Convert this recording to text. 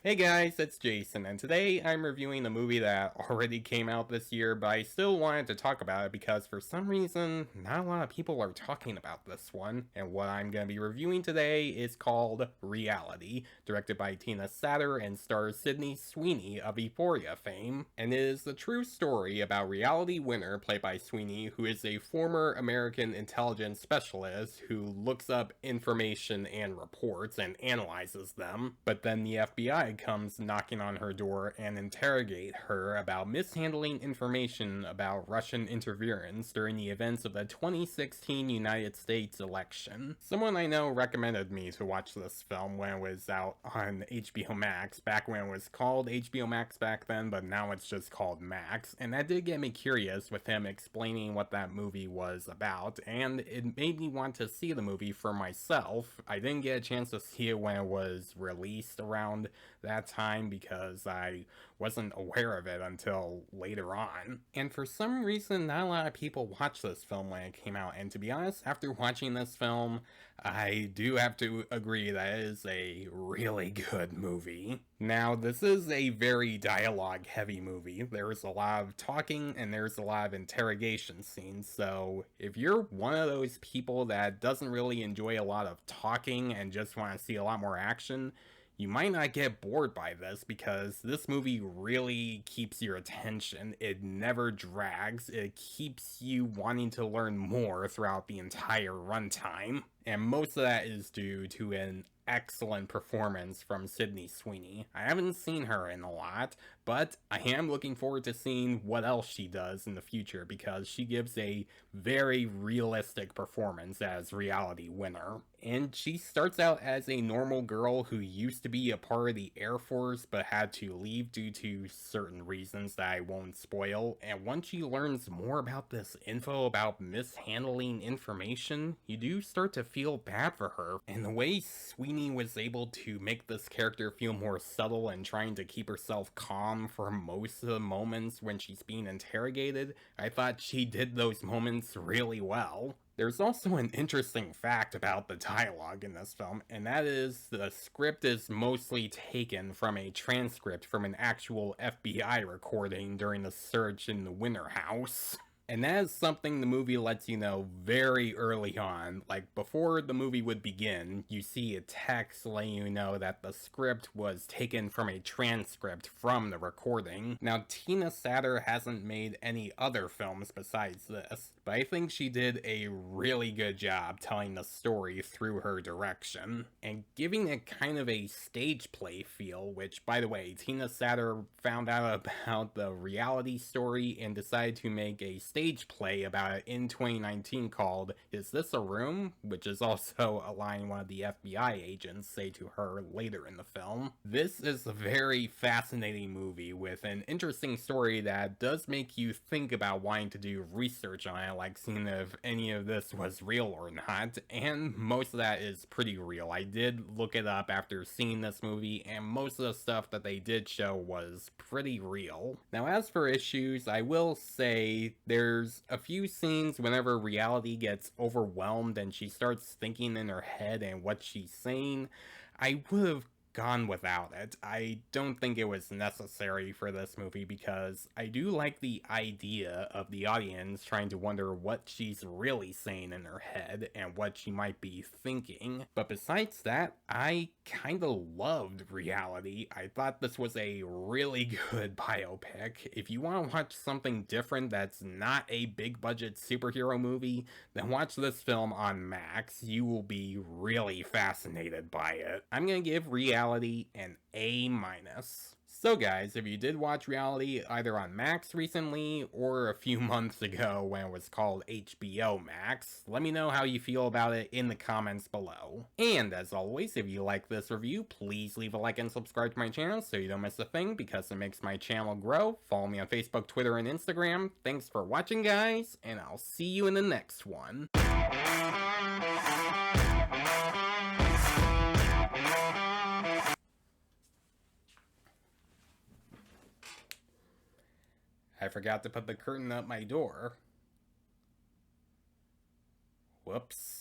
Hey guys, it's Jason, and today I'm reviewing a movie that already came out this year, but I still wanted to talk about it because for some reason, not a lot of people are talking about this one. And what I'm going to be reviewing today is called Reality, directed by Tina Satter and stars Sydney Sweeney of Euphoria fame. And it is the true story about Reality Winner, played by Sweeney, who is a former American intelligence specialist who looks up information and reports and analyzes them, but then the FBI comes knocking on her door and interrogate her about mishandling information about Russian interference during the events of the 2016 United States election. Someone I know recommended me to watch this film when it was out on HBO Max, back when it was called HBO Max back then, but now it's just called Max, and that did get me curious with him explaining what that movie was about, and it made me want to see the movie for myself. I didn't get a chance to see it when it was released around that time because I wasn't aware of it until later on. And for some reason, not a lot of people watched this film when it came out, and to be honest, after watching this film, I do have to agree that it is a really good movie. Now, this is a very dialogue-heavy movie. There's a lot of talking and there's a lot of interrogation scenes, so if you're one of those people that doesn't really enjoy a lot of talking and just want to see a lot more action, you might not get bored by this because this movie really keeps your attention. It never drags. It keeps you wanting to learn more throughout the entire runtime. And most of that is due to an excellent performance from Sydney Sweeney. I haven't seen her in a lot, but I am looking forward to seeing what else she does in the future because she gives a very realistic performance as Reality Winner. And she starts out as a normal girl who used to be a part of the Air Force but had to leave due to certain reasons that I won't spoil. And once she learns more about this info about mishandling information, you do start to feel bad for her. And the way Sweeney was able to make this character feel more subtle and trying to keep herself calm for most of the moments when she's being interrogated, I thought she did those moments really well. There's also an interesting fact about the dialogue in this film, and that is the script is mostly taken from a transcript from an actual FBI recording during the search in the Winter House. And that is something the movie lets you know very early on. Like, before the movie would begin, you see a text letting you know that the script was taken from a transcript from the recording. Now, Tina Satter hasn't made any other films besides this, but I think she did a really good job telling the story through her direction, and giving it kind of a stage play feel, which, by the way, Tina Satter found out about the reality story and decided to make a stage play about it in 2019 called Is This a Room?, which is also a line one of the FBI agents say to her later in the film. This is a very fascinating movie with an interesting story that does make you think about wanting to do research on it, like seeing if any of this was real or not, and most of that is pretty real. I did look it up after seeing this movie, and most of the stuff that they did show was pretty real. Now, as for issues, I will say there's a few scenes whenever Reality gets overwhelmed and she starts thinking in her head and what she's saying. I would have gone without it. I don't think it was necessary for this movie because I do like the idea of the audience trying to wonder what she's really saying in her head and what she might be thinking. But besides that, I kinda loved Reality. I thought this was a really good biopic. If you want to watch something different that's not a big budget superhero movie, then watch this film on Max. You will be really fascinated by it. I'm gonna give Reality an A-. So guys, if you did watch Reality either on Max recently or a few months ago when it was called HBO Max, let me know how you feel about it in the comments below. And as always, if you like this review, please leave a like and subscribe to my channel so you don't miss a thing because it makes my channel grow. Follow me on Facebook, Twitter, and Instagram. Thanks for watching, guys, and I'll see you in the next one. I forgot to put the curtain up my door. Whoops.